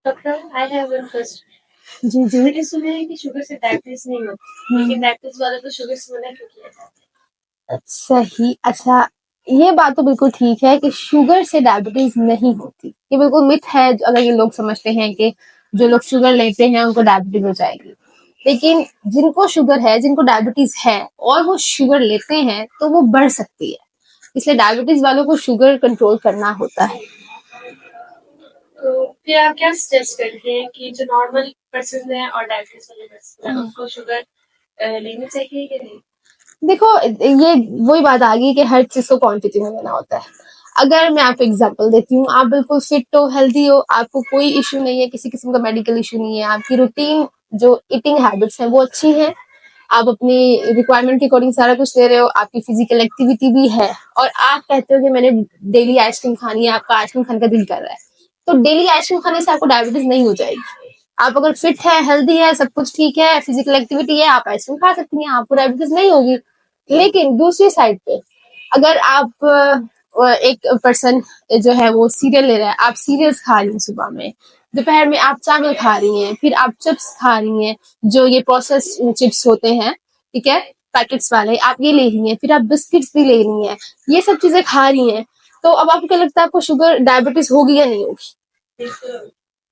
Doctor I have one question. जी जी। मैंने सुना है कि शुगर से डायबिटीज नहीं होती, लेकिन डायबिटीज वाले तो शुगर से मना क्यों किया जाता है? सही। अच्छा, ये बात तो बिल्कुल ठीक है कि शुगर से डायबिटीज नहीं होती, ये बिल्कुल मिथ है अगर ये लोग समझते हैं कि जो लोग शुगर लेते हैं उनको डायबिटीज हो जाएगी। लेकिन जिनको शुगर है, जिनको डायबिटीज है और वो शुगर लेते हैं तो वो बढ़ सकती है, इसलिए डायबिटीज वालों को शुगर कंट्रोल करना होता है। तो फिर आप क्या सजेस्ट करते हैं कि जो नॉर्मल पर्सन है और डायबिटीज वाले पर्सन है उनको शुगर लेनी चाहिए कि नहीं? देखो, ये वही बात आ गई कि हर चीज को क्वांटिटी में लेना होता है। अगर मैं आपको एग्जांपल देती हूँ, आप बिल्कुल फिट हो, हेल्दी हो, आपको कोई इश्यू नहीं है, किसी किस्म का मेडिकल इश्यू नहीं है, आपकी रूटीन जो ईटिंग हैबिट्स हैं वो अच्छी है, आप अपनी रिक्वायरमेंट के अकॉर्डिंग सारा कुछ ले रहे हो, आपकी फिजिकल एक्टिविटी भी है, और आप कहते हो कि मैंने डेली आइसक्रीम खानी है, आपका आइसक्रीम खाने का दिल कर रहा है, तो डेली आइसक्रीम खाने से आपको डायबिटीज नहीं हो जाएगी। आप अगर फिट है, हेल्दी है, सब कुछ ठीक है, फिजिकल एक्टिविटी है, आप आइसक्रीम खा सकती हैं, आपको डायबिटीज नहीं होगी। लेकिन दूसरी साइड पे अगर आप एक पर्सन जो है वो सीरियल ले रहा है, आप सीरियल्स खा रही हैं सुबह में, दोपहर में आप चावल खा रही हैं, फिर आप चिप्स खा रही हैं, जो ये प्रोसेस चिप्स होते हैं, ठीक है, पैकेट्स वाले, आप ये ले रही हैं, फिर आप बिस्किट्स भी ले रही हैं, ये सब चीजें खा रही हैं, तो अब आपको क्या लगता है, आपको शुगर डायबिटीज होगी या नहीं होगी?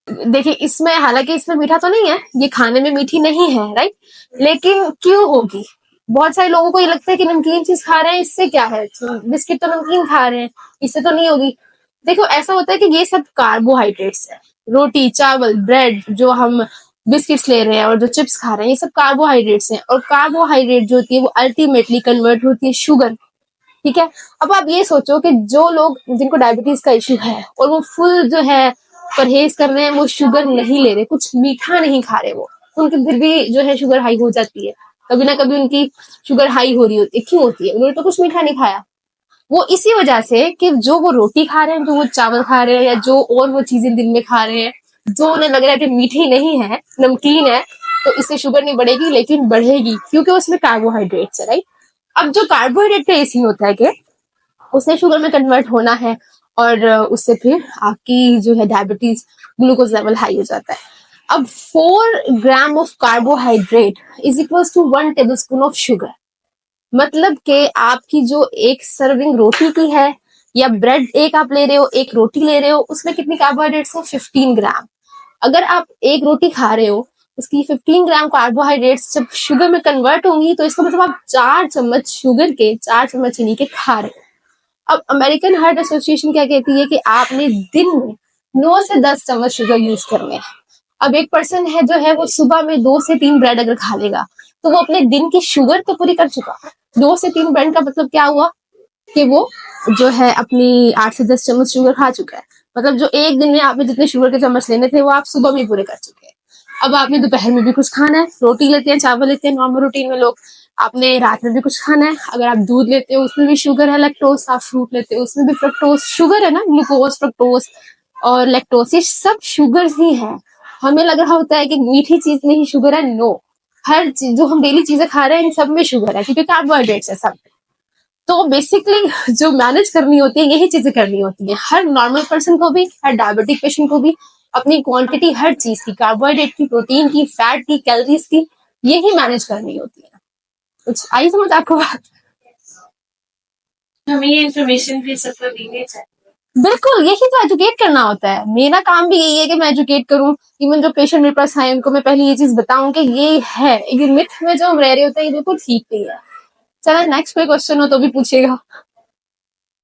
देखिए, इसमें हालांकि इसमें मीठा तो नहीं है, ये खाने में मीठी नहीं है, राइट, लेकिन क्यों होगी? बहुत सारे लोगों को ये लगता है कि नमकीन चीज खा रहे हैं, इससे क्या है, बिस्किट तो नमकीन खा रहे हैं, इससे तो नहीं होगी। देखो, ऐसा होता है कि ये सब कार्बोहाइड्रेट्स है, रोटी, चावल, ब्रेड, जो हम बिस्किट्स ले रहे हैं और जो चिप्स खा रहे हैं, ये सब कार्बोहाइड्रेट्स हैं, और कार्बोहाइड्रेट जो होती है वो अल्टीमेटली कन्वर्ट होती है शुगर, ठीक है। अब आप ये सोचो कि जो लोग, जिनको डायबिटीज का इश्यू है और वो फुल जो है परहेज कर रहे हैं, वो शुगर नहीं ले रहे, कुछ मीठा नहीं खा रहे, वो उनकी फिर भी जो है शुगर हाई हो जाती है, कभी ना कभी उनकी शुगर हाई हो रही होती है। क्यों होती है? उन्होंने तो कुछ मीठा नहीं खाया। वो इसी वजह से कि जो वो रोटी खा रहे हैं, जो वो चावल खा रहे हैं, या जो और वो चीजें दिन में खा रहे हैं, जो उन्हें लग रहा है कि मीठी नहीं है, नमकीन है, तो इससे शुगर नहीं बढ़ेगी, लेकिन बढ़ेगी क्योंकि उसमें कार्बोहाइड्रेट्स है, राइट। अब जो कार्बोहाइड्रेट का इसी होता है कि उससे शुगर में कन्वर्ट होना है, और उससे फिर आपकी जो है डायबिटीज, ग्लूकोज लेवल हाई हो जाता है। अब 4 gram of carbohydrate is equals to 1 tablespoon of sugar. मतलब कि आपकी जो एक सर्विंग रोटी की है, या ब्रेड एक आप ले रहे हो, एक रोटी ले रहे हो, उसमें कितनी कार्बोहाइड्रेट्स है? 15 ग्राम। अगर आप एक रोटी खा रहे हो, उसकी 15 ग्राम कार्बोहाइड्रेट्स जब शुगर में कन्वर्ट होंगी, तो इसका मतलब आप 4 चम्मच शुगर के, 4 चम्मच चीनी के खा रहे हो। अब अमेरिकन हार्ट एसोसिएशन क्या कहती है कि आपने दिन में 9 से 10 चम्मच शुगर यूज करने हैं। अब एक पर्सन है जो है वो सुबह में 2 से 3 ब्रेड अगर खा लेगा, तो वो अपने दिन की शुगर तो पूरी कर चुका। 2 से 3 ब्रेड का मतलब क्या हुआ कि वो जो है अपनी 8 से 10 चम्मच शुगर खा चुका है। मतलब जो एक दिन में आपने जितने शुगर के चम्मच लेने थे, वो आप सुबह में पूरे कर चुके हैं। अब आपने दोपहर में भी कुछ खाना है, रोटी लेते हैं, चावल लेते हैं नॉर्मल रूटीन में लोग, आपने रात में भी कुछ खाना है, अगर आप दूध लेते हो उसमें भी शुगर है, लैक्टोज, आप फ्रूट लेते हो उसमें भी फ्रक्टोज, शुगर है ना, ग्लूकोज, फ्रक्टोज और लैक्टोज, ये सब शुगर ही है। हमें लग रहा होता है कि मीठी चीज में ही शुगर है, नो, हर चीज जो हम डेली चीजें खा रहे हैं इन सब में शुगर है, क्योंकि कार्बोहाइड्रेट्स है सब। तो बेसिकली जो मैनेज करनी होती है, यही चीजें करनी होती है हर नॉर्मल पर्सन को भी, हर डायबिटिक पेशेंट को भी, अपनी क्वांटिटी हर चीज की, कार्बोहाइड्रेट की, प्रोटीन की, फैट की, कैलोरीज की, यही मैनेज करनी होती है। कुछ आई समझ आपको बात? हमें ये इन्फॉर्मेशन भी सबको देनी चाहिए। बिल्कुल, यही तो एजुकेट करना होता है, मेरा काम भी यही है कि मैं एजुकेट करूं। इवन जो पेशेंट मेरे पास आए उनको मैं पहले ये चीज बताऊं कि ये है, ये मिथ में जो हम रह रहे होते हैं ये बिल्कुल ठीक नहीं है। चलो नेक्स्ट कोई क्वेश्चन हो तो भी पूछिएगा।